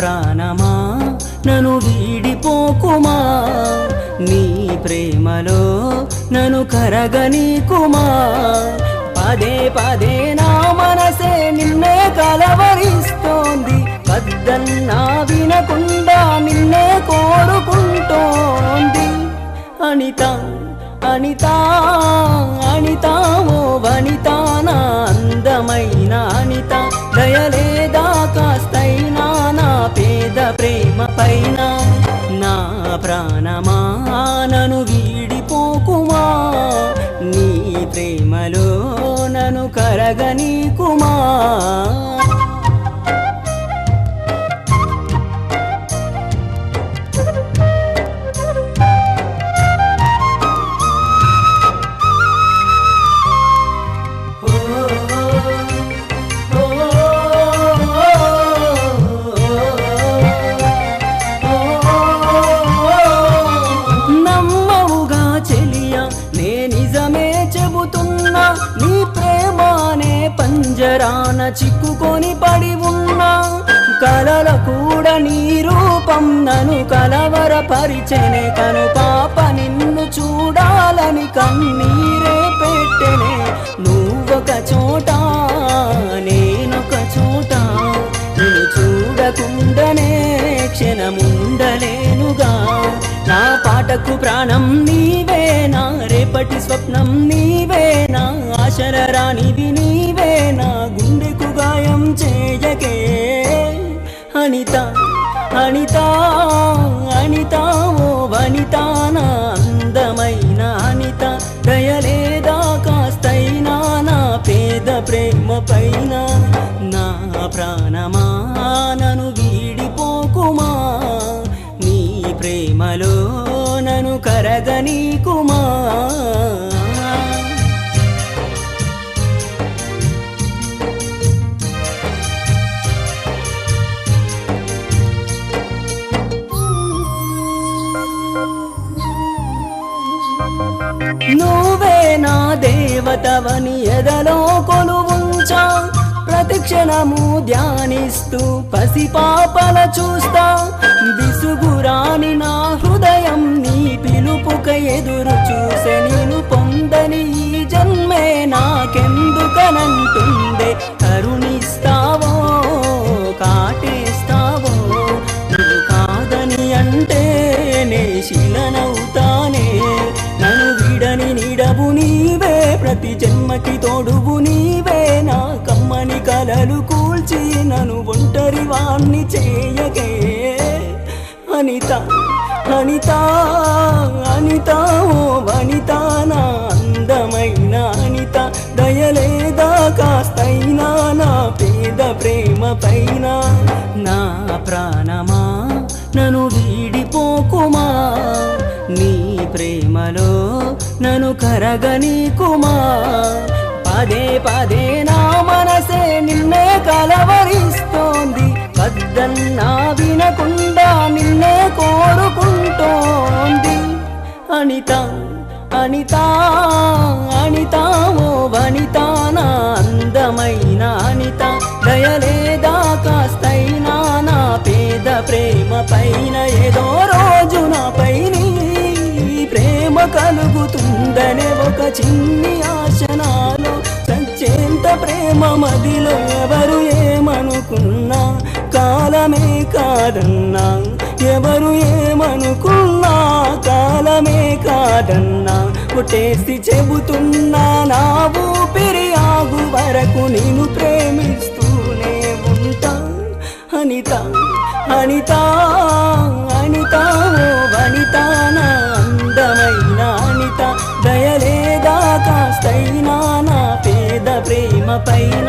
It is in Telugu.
ప్రాణమా నన్ను వీడిపోకుమా, నీ ప్రేమలో నన్ను కరగనీకుమా. పదే పదే నా మనసే నిన్నే కలవరిస్తోంది, వద్దన్నా వినకుండా నిన్నే కోరుకుంటోంది. అనిత అనిత అనిత ఓ వనిత, నా అందమైన అనిత, దయలేదా కాస్తైనా నా పేద ప్రేమ పైన. నా ప్రాణమా నన్ను వీడిపోకుమా, నీ ప్రేమలో నన్ను కరగనీకుమా. నీ ప్రేమానే పంజరాన చిక్కుకొని పడి ఉన్నా, కలల కూడా నీ రూపం నన్ను కలవరపరిచెనే. కను పాప నిన్ను చూడాలని కన్నీరే పెట్టెనే. నువ్వొక చోట నేనొక చోట, నిన్ను చూడకుండానే క్షణముండలేనుగా. నా పాటకు ప్రాణం నీవేనా, రేపటి స్వప్నం నీవేనా, ఆశల రానివి నీవేనా, గుండెకు గాయం చేయకే. అనిత అనిత అనిత ఓ వనిత, నా అందమైన అనిత, దయలేదా కాస్తైనా నా పేద ప్రేమ పైన. నా ప్రాణమా నన్ను వీడిపోకుమా, నీ ప్రేమలో నన్ను కరగనీకుమా. నువ్వే నా దేవతవని ఎదలో కొలువుంచా, ప్రతిక్షణము ధ్యానిస్తూ పసిపాపల చూస్తా. విసుగురాని నా హృదయం నీ పిలుపుక ఎదురు చూసే, నేను పొందని ఈ జన్మే నాకెందుకనంటుందే. కరుణిస్తావో కాటేస్తావో, నువ్వు కాదని అంటే నే శిలనవుతానే. నన్ను విడని నీడవు నీవే, ప్రతి జన్మకి తోడువు నీవే, నా కమ్మని కలలు కూల్చి నన్ను ఒంటరి వాణ్ణి చేయకే. అనిత అనిత అనిత ఓ వనిత, నా అందమైన అనిత, దయలేదా కాస్తైనా నా పేద ప్రేమ పైన. నా ప్రాణమా నన్ను వీడిపోకుమా, నీ ప్రేమలో నన్ను కరగనీకుమా. పదే పదే నా మనసే నిన్నే కలవరిస్తోంది, వద్దన్నా వినకుండా నిన్నే కోరుకుంటోంది. అనిత అనిత అనిత ఓ వనిత, నా అందమైన అనిత, దయలేదా కాస్తైనా నా పేద ప్రేమ పైన. ఏదో రోజు నాపై నీ ప్రేమ కలుగుతుందనే ఒక చిన్ని ఆశ నాలో, సచ్చేంత ప్రేమ మదిలో ఎవరు ఏమనుకున్నా, కాలమే కాదన్నా. ఎవరు ఏమనుకున్నా, కాలమే కాదన్నా. కొట్టేసి చెబుతున్నా, నా ఊపిరి ఆగు వరకు నిన్ను ప్రేమిస్తూనే ఉంటా. అనిత అనిత అనిత ఓ వనిత, నా అందమైన అనిత, దయలేదా కాస్తైనా నా పేద ప్రేమ పైన.